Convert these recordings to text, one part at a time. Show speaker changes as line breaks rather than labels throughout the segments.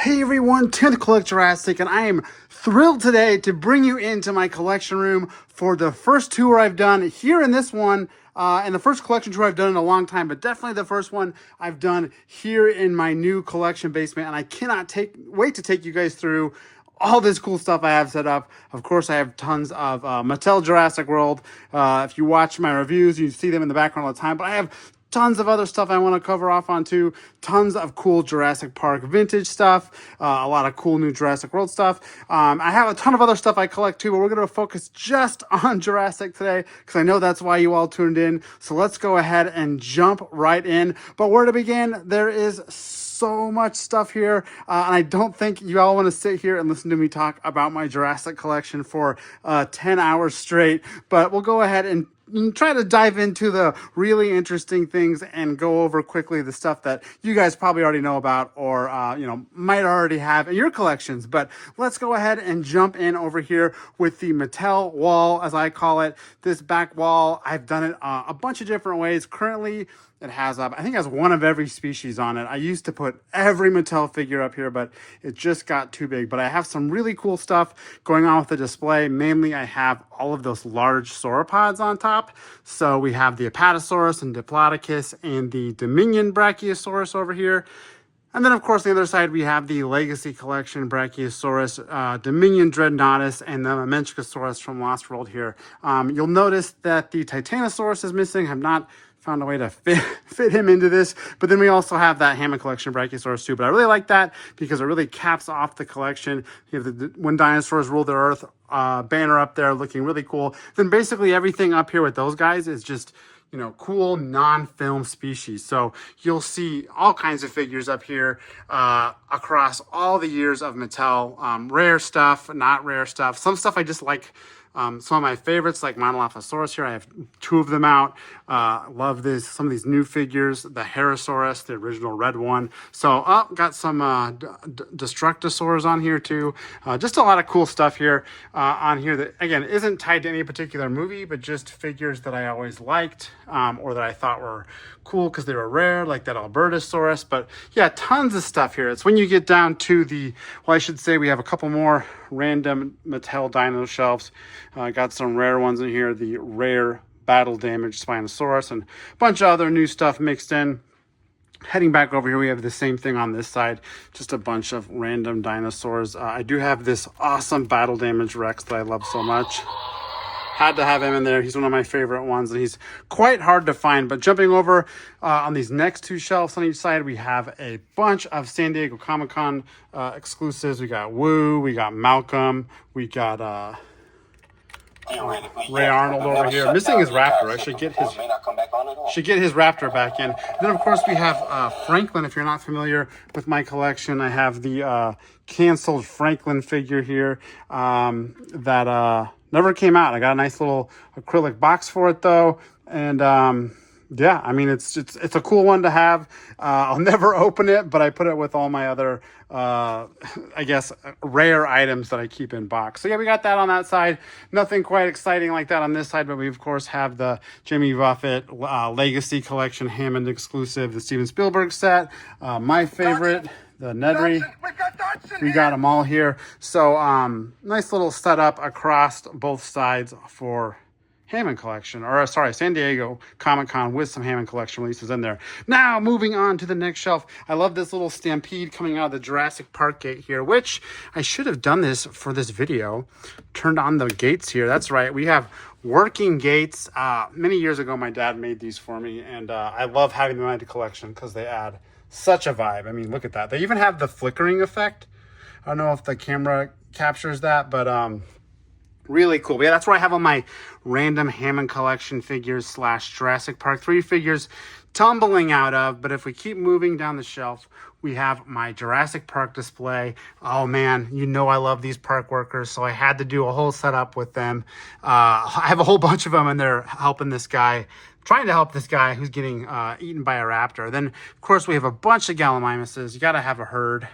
Hey everyone, Tim the Collect Jurassic, and I am thrilled today to bring you into my collection room for the first tour I've done here in this one, and the first collection tour I've done in a long time, but definitely the first one I've done here in my new collection basement, and I cannot wait to take you guys through all this cool stuff I have set up. Of course, I have tons of Mattel Jurassic World. If you watch my reviews, you see them in the background all the time, but I have tons of other stuff I want to cover off onto. Tons of cool Jurassic Park vintage stuff. A lot of cool new Jurassic World stuff. I have a ton of other stuff I collect too, but we're going to focus just on Jurassic today because I know that's why you all tuned in. So let's go ahead and jump right in. But where to begin? There is so much stuff here, and I don't think you all want to sit here and listen to me talk about my Jurassic collection for 10 hours straight, but we'll go ahead and try to dive into the really interesting things and go over quickly the stuff that you guys probably already know about or might already have in your collections. But let's go ahead and jump in over here with the Mattel wall, as I call it. This back wall, I've done it a bunch of different ways. Currently it has, I think it has one of every species on it. I used to put every Mattel figure up here, but it just got too big. But I have some really cool stuff going on with the display. Mainly, I have all of those large sauropods on top. So we have the Apatosaurus and Diplodocus and the Dominion Brachiosaurus over here. And then, of course, on the other side, we have the Legacy Collection Brachiosaurus, Dominion Dreadnoughtus, and the Mamenchicosaurus from Lost World here. You'll notice that the Titanosaurus is missing. I've not found a way to fit him into this. But then we also have that Hammond Collection Brachiosaurus too. But I really like that because it really caps off the collection. You have the When Dinosaurs Ruled the Earth banner up there looking really cool. Then basically everything up here with those guys is just, cool non-film species. So you'll see all kinds of figures up here across all the years of Mattel. Rare stuff, not rare stuff. Some stuff I just like. Some of my favorites, like Monolophosaurus here, I have two of them out. Love this. Some of these new figures, the Herosaurus, the original red one. So, got some Destructosaurs on here too. Just a lot of cool stuff here on here that, again, isn't tied to any particular movie, but just figures that I always liked or that I thought were cool because they were rare, like that Albertosaurus. But yeah, tons of stuff here. It's when you get down to I should say we have a couple more random Mattel dino shelves. Got some rare ones in here, the rare battle damaged Spinosaurus and a bunch of other new stuff mixed in. Heading back over here, we have the same thing on this side, just a bunch of random dinosaurs. I do have this awesome battle damaged Rex that I love so much. Had to have him in there. He's one of my favorite ones, and he's quite hard to find. But jumping over on these next two shelves on each side, we have a bunch of San Diego Comic-Con exclusives. We got Woo, we got Malcolm, we got Ray Arnold over here. Missing his raptor. I should get his raptor back in. And then, of course, we have Franklin. If you're not familiar with my collection, I have the canceled Franklin figure here that never came out. I got a nice little acrylic box for it though, and yeah, I mean it's a cool one to have. I'll never open it, but I put it with all my other I guess rare items that I keep in box. So yeah, we got that on that side. Nothing quite exciting like that on this side, but we of course have the Jimmy Buffett Legacy Collection Hammond exclusive, the Steven Spielberg set, my favorite, the Nedry. We got them all here. So nice little setup across both sides for Hammond Collection, or sorry, San Diego Comic-Con with some Hammond Collection releases in there. Now, moving on to the next shelf. I love this little stampede coming out of the Jurassic Park gate here, which I should have done this for this video. Turned on the gates here. That's right. We have working gates. Many years ago, my dad made these for me, and I love having them in my collection because they add such a vibe. I mean, look at that. They even have the flickering effect. I don't know if the camera captures that, but really cool. But yeah, that's where I have all my random Hammond Collection figures / Jurassic Park 3 figures tumbling out of. But if we keep moving down the shelf, we have my Jurassic Park display. Oh man, I love these park workers, so I had to do a whole setup with them. I have a whole bunch of them, and they're helping this guy, trying to help this guy who's getting eaten by a raptor. Then, of course, we have a bunch of Gallimimuses. You got to have a herd.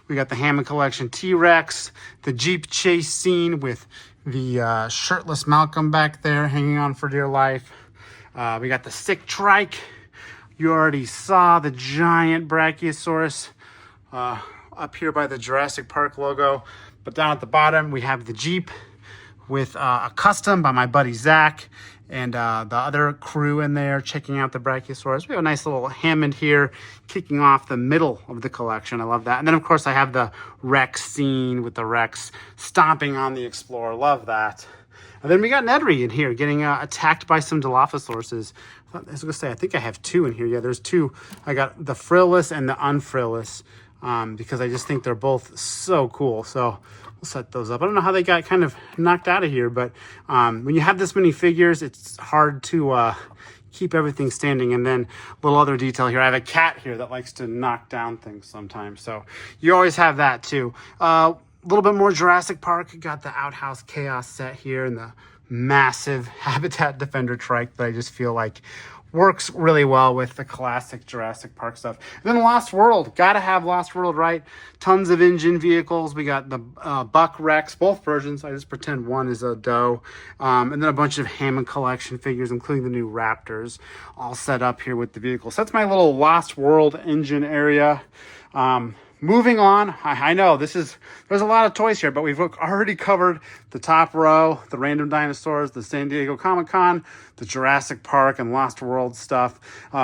We got the Hammond Collection T-Rex, the Jeep chase scene with the shirtless Malcolm back there hanging on for dear life. We got the sick trike. You already saw the giant Brachiosaurus. up here by the Jurassic Park logo. But down at the bottom, we have the Jeep with a custom by my buddy Zach and the other crew in there checking out the Brachiosaurus. We have a nice little Hammond here kicking off the middle of the collection. I love that. And then, of course, I have the Rex scene with the Rex stomping on the Explorer. Love that. And then we got Nedry in here getting attacked by some Dilophosaurus. I was going to say, I think I have two in here. Yeah, there's two. I got the frillless and the unfrillless because I just think they're both so cool. So we'll set those up. I don't know how they got kind of knocked out of here, but when you have this many figures, it's hard to keep everything standing. And then a little other detail here. I have a cat here that likes to knock down things sometimes. So you always have that too. A little bit more Jurassic Park. Got the Outhouse Chaos set here and the massive Habitat Defender trike that I just feel like works really well with the classic Jurassic Park stuff. And then Lost World. Gotta have Lost World, right? Tons of engine vehicles. We got the Buck Rex, both versions. I just pretend one is a doe. And then a bunch of Hammond collection figures, including the new Raptors, all set up here with the vehicles. So that's my little Lost World engine area. Moving on, I know there's a lot of toys here, but we've already covered the top row, the random dinosaurs, the San Diego Comic-Con, the Jurassic Park and Lost World stuff.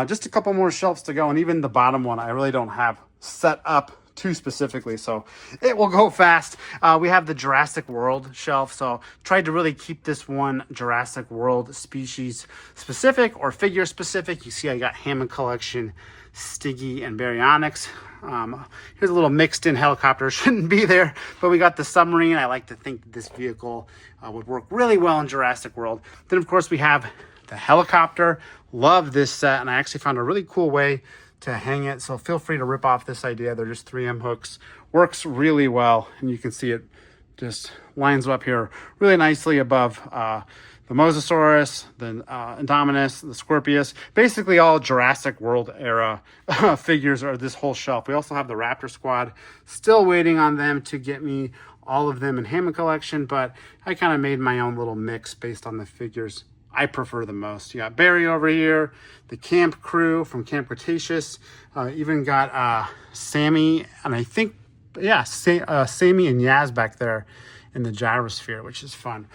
Just a couple more shelves to go, and even the bottom one I really don't have set up too specifically, so it will go fast. We have the Jurassic World shelf, so tried to really keep this one Jurassic World species specific or figure specific. You see I got Hammond Collection, Stiggy, and Baryonyx. Here's a little mixed in helicopter. Shouldn't be there, but we got the submarine. I like to think that this vehicle would work really well in Jurassic World. Then, of course, we have the helicopter. Love this set, and I actually found a really cool way to hang it, so feel free to rip off this idea. They're just 3M hooks. Works really well, and you can see it just lines up here really nicely above the Mosasaurus, the Indominus, the Scorpius, basically all Jurassic World era figures are this whole shelf. We also have the Raptor Squad, still waiting on them to get me all of them in Hammond Collection, but I kind of made my own little mix based on the figures I prefer the most. You got Barry over here, the camp crew from Camp Cretaceous, even got Sammy, and I think, yeah, Sammy and Yaz back there in the gyrosphere, which is fun.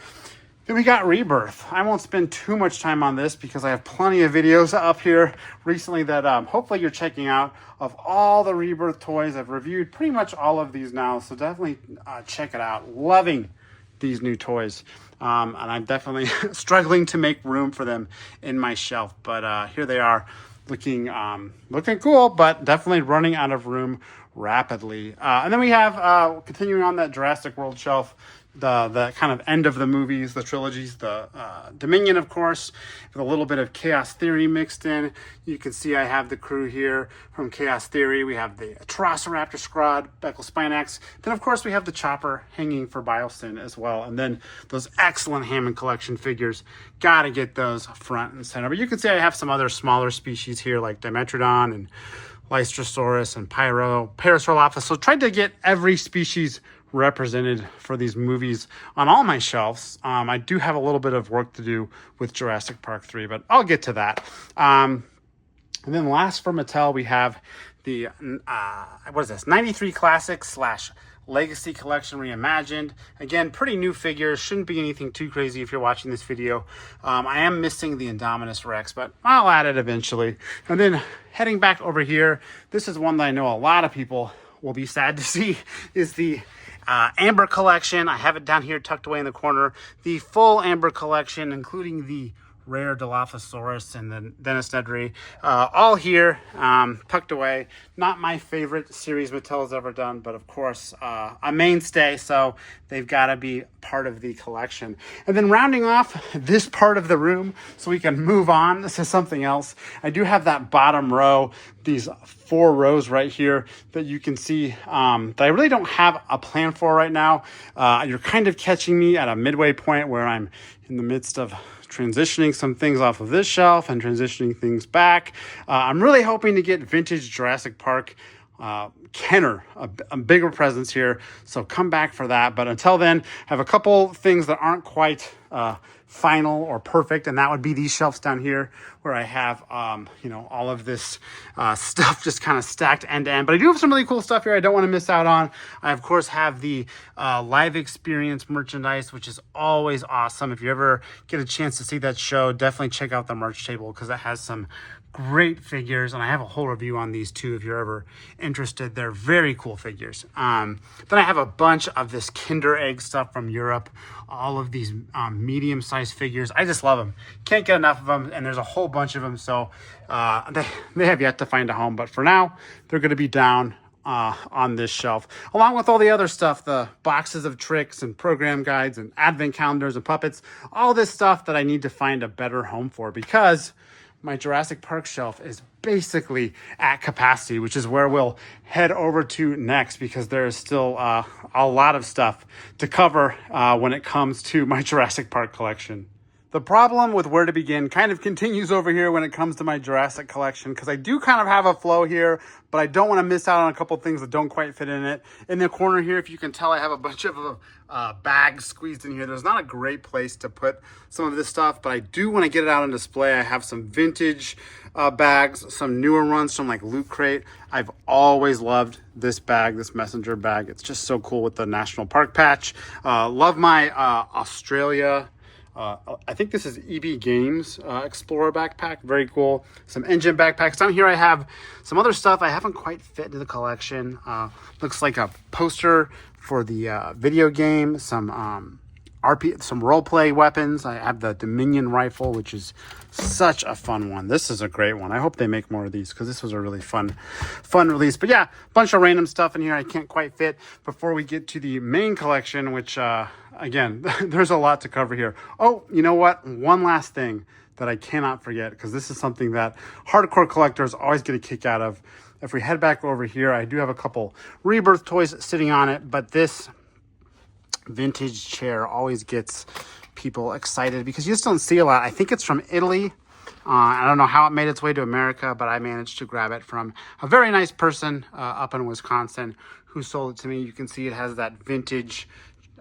Then we got Rebirth. I won't spend too much time on this because I have plenty of videos up here recently that hopefully you're checking out of all the Rebirth toys. I've reviewed pretty much all of these now, so definitely check it out. Loving these new toys. And I'm definitely struggling to make room for them in my shelf. But here they are looking cool, but definitely running out of room rapidly. And then we have, continuing on that Jurassic World shelf, the kind of end of the movies, the trilogies, the Dominion, of course, with a little bit of Chaos Theory mixed in. You can see I have the crew here from Chaos Theory. We have the Atrociraptor Squad, Beckel Spinax. Then, of course, we have the Chopper hanging for Biosyn as well. And then those excellent Hammond Collection figures. Gotta get those front and center. But you can see I have some other smaller species here like Dimetrodon and Lystrosaurus and Parasaurolophus. So tried to get every species represented for these movies on all my shelves. I do have a little bit of work to do with Jurassic Park 3, but I'll get to that. And then last for Mattel, we have the, what is this, 93 Classic / Legacy Collection Reimagined. Again, pretty new figures. Shouldn't be anything too crazy if you're watching this video. I am missing the Indominus Rex, but I'll add it eventually. And then heading back over here, this is one that I know a lot of people will be sad to see, is the Amber Collection. I have it down here tucked away in the corner. The full Amber Collection, including the rare Dilophosaurus and the Dennis Nedry, all here, tucked away. Not my favorite series Mattel's ever done, but of course, a mainstay, so they've got to be part of the collection. And then rounding off this part of the room so we can move on to something else, I do have that bottom row, these 4 rows right here that you can see that I really don't have a plan for right now. You're kind of catching me at a midway point where I'm in the midst of transitioning some things off of this shelf and transitioning things back. I'm really hoping to get vintage Jurassic Park Kenner, a bigger presence here. So come back for that. But until then, I have a couple things that aren't quite final or perfect, and that would be these shelves down here where I have, all of this stuff just kind of stacked end to end. But I do have some really cool stuff here I don't want to miss out on. I, of course, have the live experience merchandise, which is always awesome. If you ever get a chance to see that show, definitely check out the merch table because it has some great figures, and I have a whole review on these too if you're ever interested. They're very cool figures. Then I have a bunch of this Kinder Egg stuff from Europe, all of these medium-sized figures. I just love them. Can't get enough of them, and there's a whole bunch of them, so they have yet to find a home, but for now, they're going to be down on this shelf, along with all the other stuff, the boxes of tricks and program guides and advent calendars and puppets, all this stuff that I need to find a better home for because my Jurassic Park shelf is basically at capacity, which is where we'll head over to next because there is still a lot of stuff to cover when it comes to my Jurassic Park collection. The problem with where to begin kind of continues over here when it comes to my Jurassic collection because I do kind of have a flow here, but I don't want to miss out on a couple things that don't quite fit in it. In the corner here, if you can tell, I have a bunch of bags squeezed in here. There's not a great place to put some of this stuff, but I do want to get it out on display. I have some vintage bags, some newer ones from like Loot Crate. I've always loved this bag, this messenger bag. It's just so cool with the National Park patch. Love my Australia. I think this is EB Games Explorer backpack. Very cool. Some engine backpacks. Down here I have some other stuff I haven't quite fit into the collection. Looks like a poster for the video game. Some some role-play weapons. I have the Dominion rifle, which is such a fun one. This is a great one. I hope they make more of these because this was a really fun release. But yeah, a bunch of random stuff in here I can't quite fit before we get to the main collection, which, again, there's a lot to cover here. Oh, you know what? One last thing that I cannot forget because this is something that hardcore collectors always get a kick out of. If we head back over here, I do have a couple Rebirth toys sitting on it, but this vintage chair always gets people excited because you just don't see a lot. I think it's from Italy. I don't know how it made its way to America, but I managed to grab it from a very nice person up in Wisconsin who sold it to me. You can see it has that vintage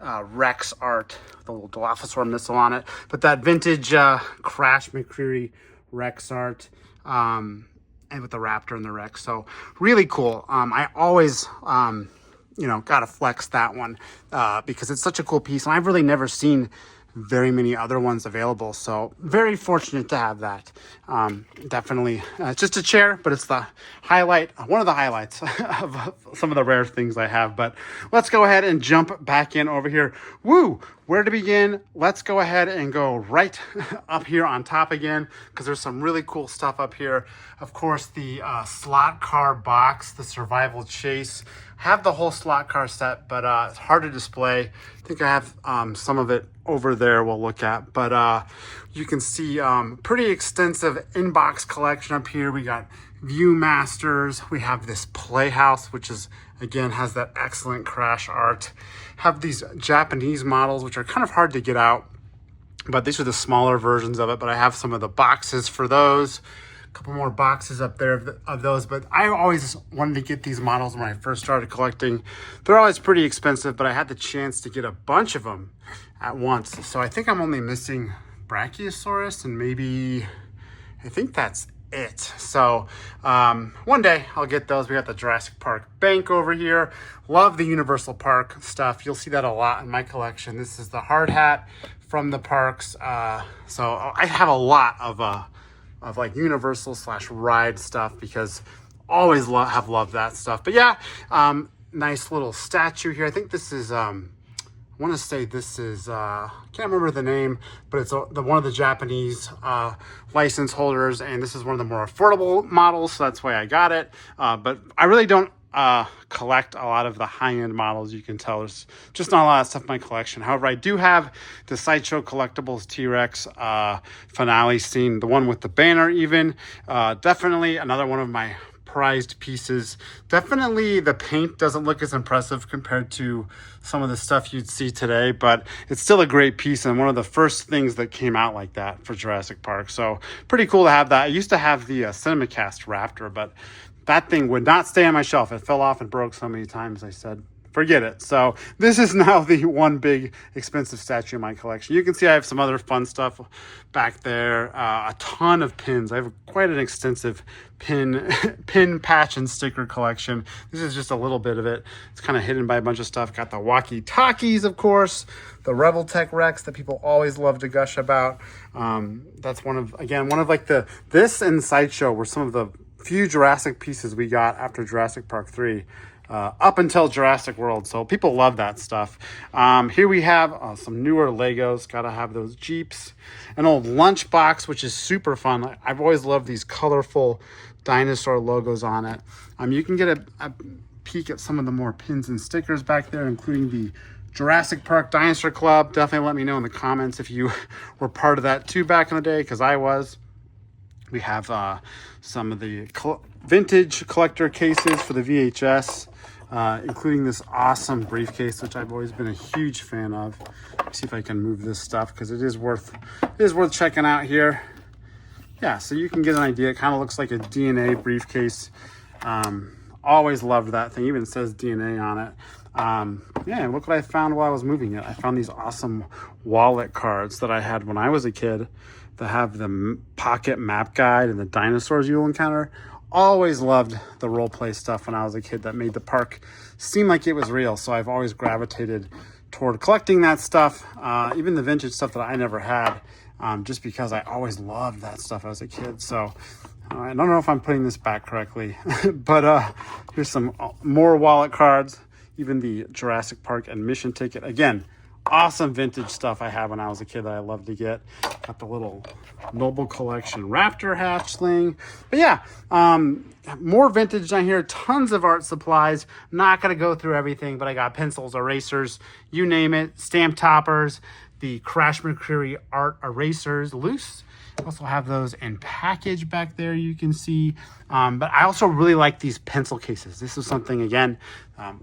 Rex art, the little Dilophosaur missile on it, but that vintage Crash McCreary Rex art and with the Raptor and the Rex. So really cool. I always gotta flex that one because it's such a cool piece, and I've really never seen very many other ones available, so very fortunate to have that. Definitely it's just a chair, but it's the highlight, one of the highlights of some of the rare things I have. But let's go ahead and jump back in over here. Woo! Where to begin? Let's go ahead and go right up here on top again because there's some really cool stuff up here. Of course, the slot car box, the survival chase. Have the whole slot car set, but it's hard to display. I think I have some of it over there we'll look at, but you can see pretty extensive inbox collection up here. We got Viewmasters. We have this Playhouse, which is, again, has that excellent Crash art. Have these Japanese models, which are kind of hard to get out, but these are the smaller versions of it, but I have some of the boxes for those. Couple more boxes up there of those, but I always wanted to get these models when I first started collecting. They're always pretty expensive, but I had the chance to get a bunch of them at once. So I think I'm only missing Brachiosaurus and maybe, I think that's it. So one day I'll get those. We got the Jurassic Park bank over here. Love the Universal Park stuff. You'll see that a lot in my collection. This is the hard hat from the parks. So I have a lot of like Universal / ride stuff because always have loved that stuff. But yeah, nice little statue here. I think this is, I want to say this is, can't remember the name, but it's one of the Japanese license holders, and this is one of the more affordable models, so that's why I got it. But I really don't collect a lot of the high-end models. You can tell there's just not a lot of stuff in my collection. However, I do have the Sideshow Collectibles T-Rex finale scene, the one with the banner even. Definitely another one of my prized pieces. Definitely the paint doesn't look as impressive compared to some of the stuff you'd see today, but it's still a great piece and one of the first things that came out like that for Jurassic Park. So pretty cool to have that. I used to have the CinemaCast Raptor, but that thing would not stay on my shelf. It fell off and broke so many times. I said, forget it. So this is now the one big expensive statue in my collection. You can see I have some other fun stuff back there. A ton of pins. I have quite an extensive pin patch and sticker collection. This is just a little bit of it. It's kind of hidden by a bunch of stuff. Got the walkie-talkies, of course, the Rebel Tech Rex that people always love to gush about. That's one of like this and Sideshow were some of the few Jurassic pieces we got after Jurassic Park 3. Up until Jurassic World. So people love that stuff. Here we have some newer Legos. Gotta have those Jeeps. An old lunchbox, which is super fun. I've always loved these colorful dinosaur logos on it. You can get a peek at some of the more pins and stickers back there, including the Jurassic Park Dinosaur Club. Definitely let me know in the comments if you were part of that too back in the day, because I was. We have some of the vintage collector cases for the VHS, including this awesome briefcase, which I've always been a huge fan of. Let's see if I can move this stuff, because it is worth checking out here. Yeah, so you can get an idea. It kind of looks like a DNA briefcase. Always loved that thing. Even says DNA on it. Yeah, look what I found while I was moving it. I found these awesome wallet cards that I had when I was a kid that have the pocket map guide and the dinosaurs you'll encounter. Always loved the role play stuff when I was a kid that made the park seem like it was real. So I've always gravitated toward collecting that stuff, even the vintage stuff that I never had, just because I always loved that stuff as a kid. So I don't know if I'm putting this back correctly, but here's some more wallet cards, even the Jurassic Park admission ticket. Again, awesome vintage stuff I had when I was a kid that I loved to get. Got the little Noble Collection Raptor hatchling. But yeah, more vintage down here. Tons of art supplies. Not going to go through everything, but I got pencils, erasers, you name it. Stamp toppers, the Crash Mercury art erasers, loose. Also have those in package back there, you can see. But I also really like these pencil cases. This is something, again,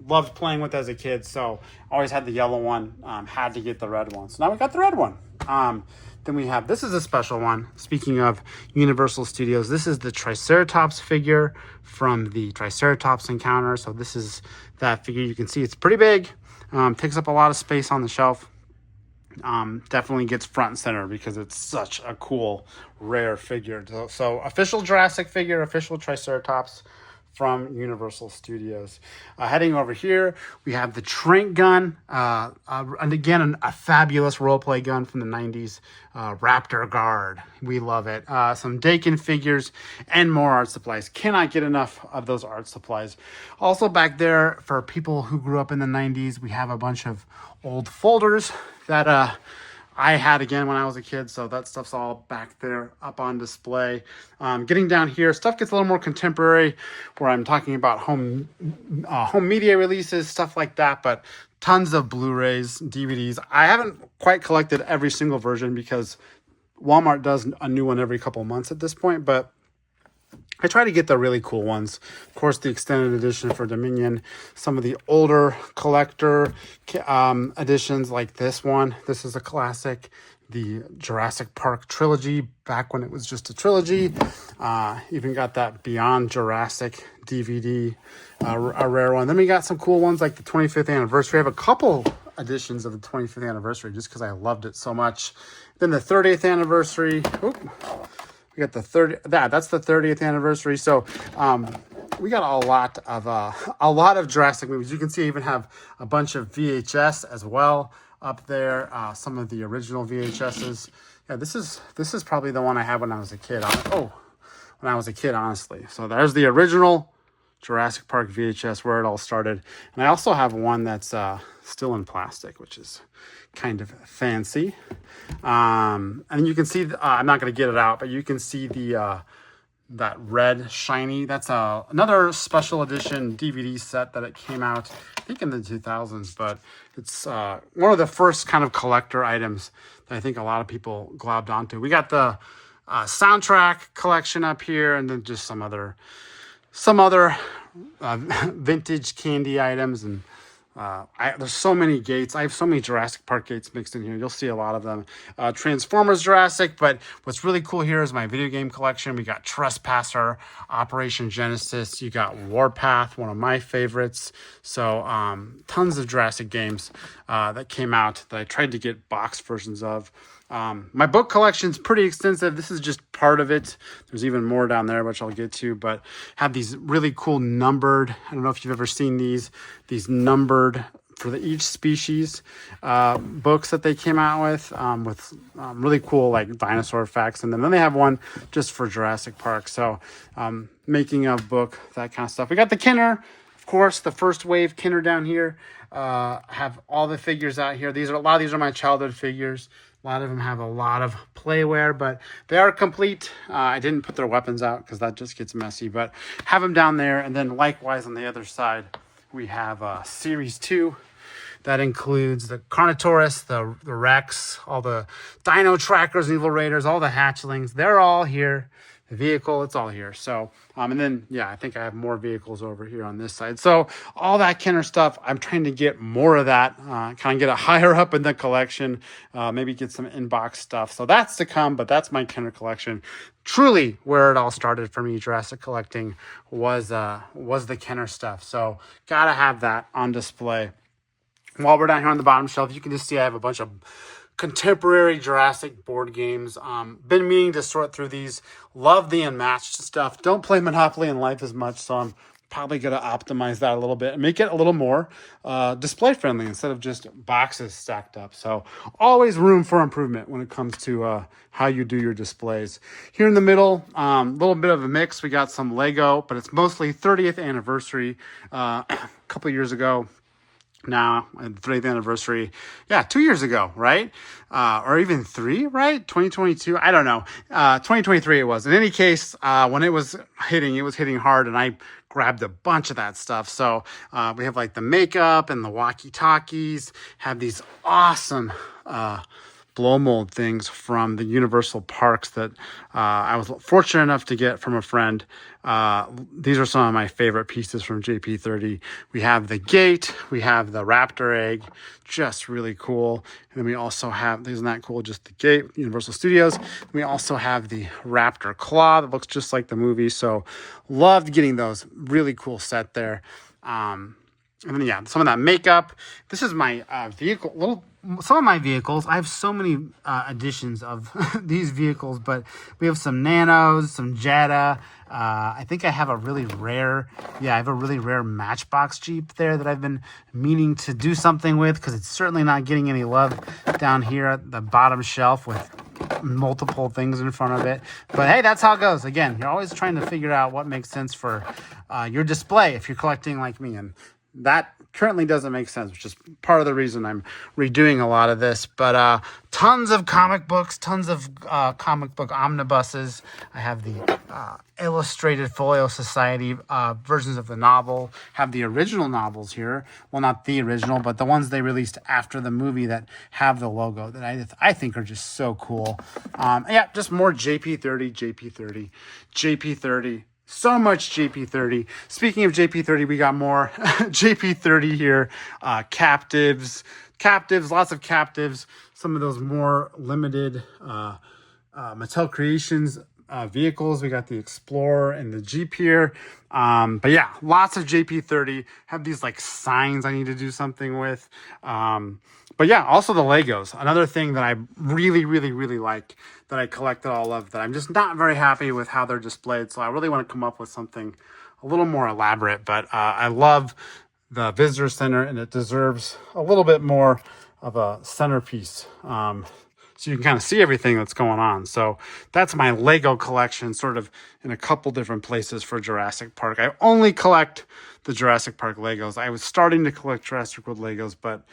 loved playing with as a kid. So always had the yellow one, had to get the red one. So now we got the red one. Then we have, this is a special one. Speaking of Universal Studios, this is the Triceratops figure from the Triceratops encounter. So this is that figure. You can see it's pretty big, takes up a lot of space on the shelf. Definitely gets front and center because it's such a cool, rare figure. So official Jurassic figure, official Triceratops from Universal Studios. Heading over here, we have the Trank gun, and again, a fabulous roleplay gun from the 90s, Raptor Guard. We love it. Some Dakin figures and more art supplies. Cannot get enough of those art supplies. Also back there, for people who grew up in the 90s, we have a bunch of old folders that I had again when I was a kid, so that stuff's all back there up on display. Getting down here, stuff gets a little more contemporary, where I'm talking about home media releases, stuff like that, but tons of Blu-rays, DVDs. I haven't quite collected every single version because Walmart does a new one every couple months at this point, but I try to get the really cool ones. Of course, the extended edition for Dominion, some of the older collector editions like this one. This is a classic. The Jurassic Park trilogy, back when it was just a trilogy. Even got that Beyond Jurassic DVD, a rare one. Then we got some cool ones like the 25th anniversary. I have a couple editions of the 25th anniversary just because I loved it so much. Then the 30th anniversary. We got the 30th. That's the 30th anniversary. So we got a lot of Jurassic movies. You can see I even have a bunch of VHS as well up there. Some of the original VHSs. Yeah, this is probably the one I had when I was a kid. Honestly. So there's the original Jurassic Park VHS where it all started. And I also have one that's still in plastic, which is kind of fancy. And you can see, I'm not going to get it out, but you can see the that red shiny. That's another special edition DVD set that it came out, I think in the 2000s, but it's one of the first kind of collector items that I think a lot of people globbed onto. We got the soundtrack collection up here, and then just some other vintage candy items and There's so many gates. I have so many Jurassic Park gates mixed in here. You'll see a lot of them. Transformers Jurassic, but what's really cool here is my video game collection. We got Trespasser, Operation Genesis. You got Warpath, one of my favorites. So tons of Jurassic games that came out that I tried to get box versions of. My book collection's pretty extensive. This is just part of it. There's even more down there, which I'll get to, but have these really cool numbered, I don't know if you've ever seen these numbered for each species books that they came out with really cool like dinosaur facts. And then they have one just for Jurassic Park. So making of book, that kind of stuff. We got the Kenner, of course, the first wave Kenner down here. Have all the figures out here. A lot of these are my childhood figures. A lot of them have a lot of playware, but they are complete. I didn't put their weapons out because that just gets messy, but have them down there. And then likewise on the other side, we have Series 2. That includes the Carnotaurus, the Rex, all the Dino Trackers, Evil Raiders, all the hatchlings. They're all here. The vehicle, it's all here. So, and then, yeah, I think I have more vehicles over here on this side. So all that Kenner stuff, I'm trying to get more of that, kind of get it higher up in the collection, maybe get some inbox stuff. So that's to come, but that's my Kenner collection. Truly where it all started for me, Jurassic collecting, was the Kenner stuff. So gotta have that on display. While we're down here on the bottom shelf, you can just see I have a bunch of contemporary Jurassic board games. Been meaning to sort through these. Love the Unmatched stuff. Don't play Monopoly in Life as much, so I'm probably going to optimize that a little bit and make it a little more display friendly instead of just boxes stacked up. So always room for improvement when it comes to how you do your displays. Here in the middle, a little bit of a mix. We got some Lego, but it's mostly 30th anniversary. A couple years ago, now, 30th anniversary, 2 years ago, right? Or even 3, right? 2022, I don't know. 2023 it was. In any case, when it was hitting hard, and I grabbed a bunch of that stuff. So we have like the makeup and the walkie-talkies, have these awesome blow mold things from the Universal Parks that I was fortunate enough to get from a friend. These are some of my favorite pieces from JP30. We have the gate, we have the raptor egg, just really cool. And then we also have, isn't that cool, just the gate, Universal Studios. We also have the raptor claw that looks just like the movie. So loved getting those. Really cool set there. And then, some of that makeup. This is my vehicle, some of my vehicles. I have so many editions of these vehicles, but we have some Nanos, some Jetta. I think I have a really rare Matchbox Jeep there that I've been meaning to do something with because it's certainly not getting any love down here at the bottom shelf with multiple things in front of it. But hey, that's how it goes. Again, you're always trying to figure out what makes sense for your display if you're collecting like me. And that currently doesn't make sense, which is part of the reason I'm redoing a lot of this. But tons of comic books, tons of comic book omnibuses. I have the Illustrated Folio Society versions of the novel. Have the original novels here. Well, not the original, but the ones they released after the movie that have the logo that I think are just so cool. Just more JP30. So much JP30. Speaking of JP30, we got more JP30 here. Captives, lots of captives. Some of those more limited Mattel Creations vehicles. We got the Explorer and the Jeep here. Lots of JP30. Have these like signs I need to do something with. Also the Legos. Another thing that I really, really, really like that I collected all of that I'm just not very happy with how they're displayed. So I really want to come up with something a little more elaborate. But I love the visitor center and it deserves a little bit more of a centerpiece. So you can kind of see everything that's going on. So that's my Lego collection, sort of in a couple different places for Jurassic Park. I only collect the Jurassic Park Legos. I was starting to collect Jurassic World Legos, but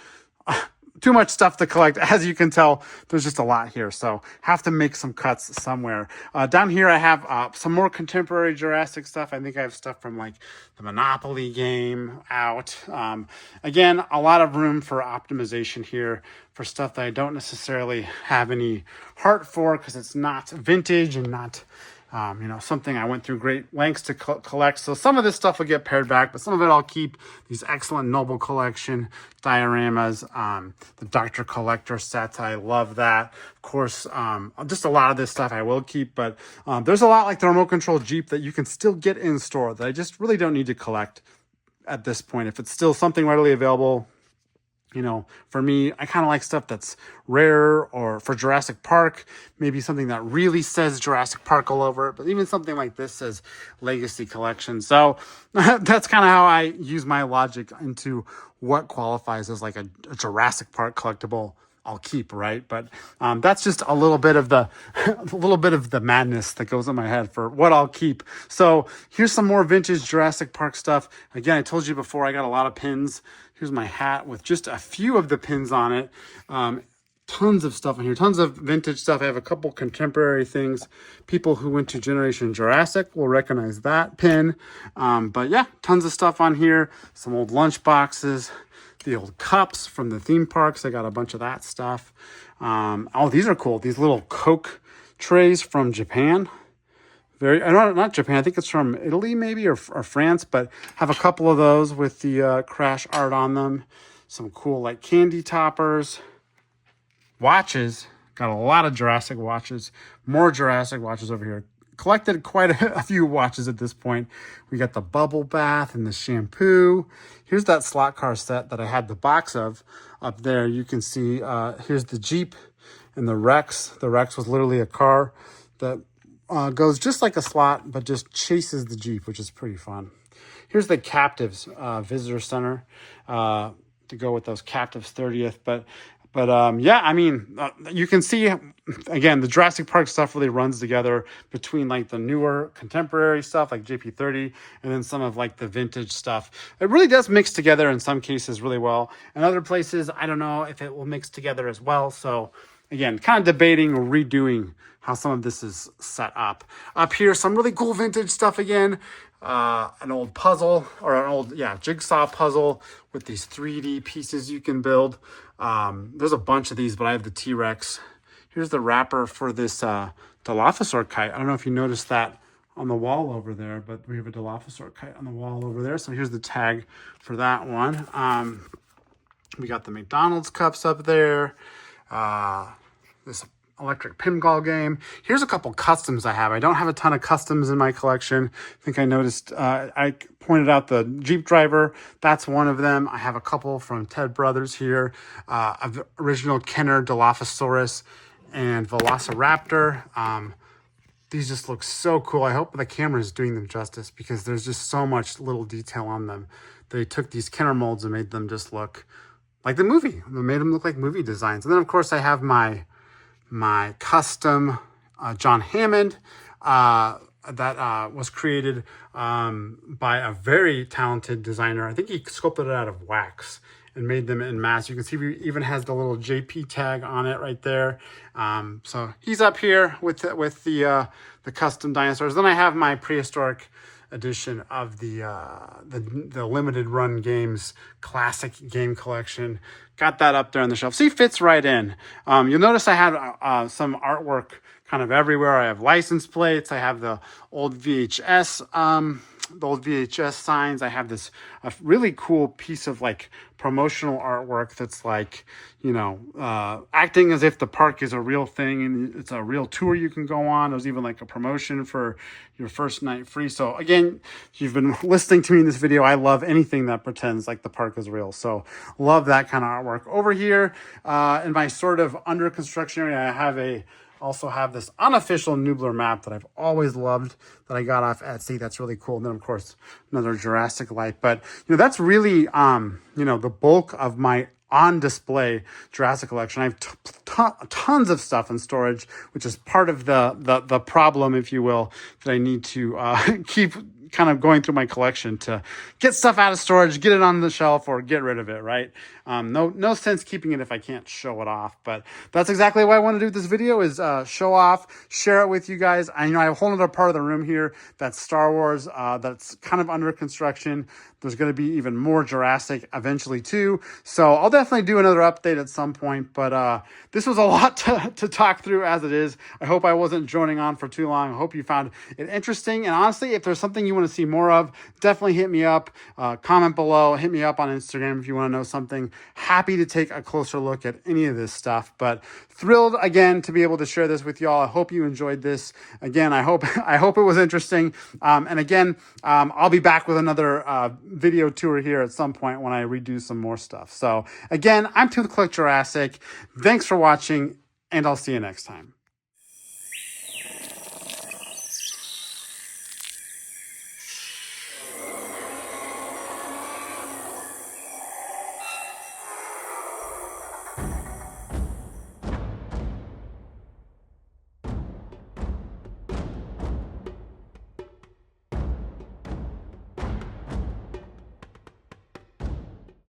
too much stuff to collect. As you can tell, there's just a lot here. So have to make some cuts somewhere. Down here, I have some more contemporary Jurassic stuff. I think I have stuff from like the Monopoly game out. Again, a lot of room for optimization here for stuff that I don't necessarily have any heart for because it's not vintage and not something I went through great lengths to collect. So some of this stuff will get pared back, but some of it I'll keep. These excellent Noble Collection dioramas, the Dr. Collector sets, I love that. Of course, just a lot of this stuff I will keep, but there's a lot like the remote control Jeep that you can still get in store that I just really don't need to collect at this point. If it's still something readily available, for me, I kind of like stuff that's rare, or for Jurassic Park, maybe something that really says Jurassic Park all over it. But even something like this says Legacy Collection. So that's kind of how I use my logic into what qualifies as like a Jurassic Park collectible I'll keep, right? But that's just a little bit of the madness that goes in my head for what I'll keep. So here's some more vintage Jurassic Park stuff. Again, I told you before, I got a lot of pins. Here's my hat with just a few of the pins on it. Tons of stuff in here, tons of vintage stuff. I have a couple contemporary things. People who went to Generation Jurassic will recognize that pin. But yeah, tons of stuff on here. Some old lunch boxes, the old cups from the theme parks. I got a bunch of that stuff. Oh, these are cool. These little Coke trays from Japan. Not Japan, I think it's from Italy maybe, or France, but have a couple of those with the crash art on them. Some cool like candy toppers. Watches, got a lot of Jurassic watches, more Jurassic watches over here. Collected quite a few watches at this point. We got the bubble bath and the shampoo. Here's that slot car set that I had the box of up there. You can see, here's the Jeep and the Rex. The Rex was literally a car that goes just like a slot, but just chases the Jeep, which is pretty fun. Here's the Captives Visitor Center to go with those Captives 30th. But yeah, I mean, you can see, again, the Jurassic Park stuff really runs together between like the newer contemporary stuff like JP30 and then some of like the vintage stuff. It really does mix together in some cases really well. In other places, I don't know if it will mix together as well. So again, kind of debating or redoing how some of this is set up. Up here, some really cool vintage stuff again. An old puzzle, or an old, jigsaw puzzle with these 3D pieces you can build. There's a bunch of these, but I have the T-Rex. Here's the wrapper for this Dilophosaur kite. I don't know if you noticed that on the wall over there, but we have a Dilophosaur kite on the wall over there. So here's the tag for that one. We got the McDonald's cups up there. This electric pinball game. Here's a couple customs I have. I don't have a ton of customs in my collection. I think I noticed, I pointed out the Jeep driver. That's one of them. I have a couple from Ted Brothers here. Original Kenner Dilophosaurus and Velociraptor. These just look so cool. I hope the camera is doing them justice because there's just so much little detail on them. They took these Kenner molds and made them just look like the movie. They made them look like movie designs. And then, of course, I have my custom John Hammond that was created by a very talented designer. I think he sculpted it out of wax and made them in mass. You can see he even has the little JP tag on it right there. So he's up here with the custom dinosaurs. Then I have my prehistoric edition of the limited run games classic game collection. Got that up there on the shelf. See, fits right in. You'll notice I had some artwork kind of everywhere. I have license plates. I have the old VHS signs. I have this a really cool piece of like promotional artwork that's like, acting as if the park is a real thing and it's a real tour you can go on. There's even like a promotion for your first night free. So again, if you've been listening to me in this video, I love anything that pretends like the park is real. So love that kind of artwork. Over here in my sort of under construction area, I also have this unofficial Nubler map that I've always loved that I got off Etsy. That's really cool. And then, of course, another Jurassic light. But, that's really, the bulk of my on display Jurassic collection. I have tons of stuff in storage, which is part of the problem, if you will, that I need to keep kind of going through my collection to get stuff out of storage, get it on the shelf, or get rid of it, right? No sense keeping it if I can't show it off. But that's exactly why I want to do this video, is show off, share it with you guys. I have a whole other part of the room here that's Star Wars, that's kind of under construction. There's going to be even more Jurassic eventually too. So I'll definitely do another update at some point. But this was a lot to talk through as it is. I hope I wasn't droning on for too long. I hope you found it interesting. And honestly, if there's something you want to see more of, definitely hit me up. Comment below. Hit me up on Instagram if you want to know something. Happy to take a closer look at any of this stuff. But thrilled again to be able to share this with y'all. I hope you enjoyed this. Again, I hope it was interesting. And again, I'll be back with another video tour here at some point when I redo some more stuff. So again, I'm Collect Jurassic. Thanks for watching, and I'll see you next time.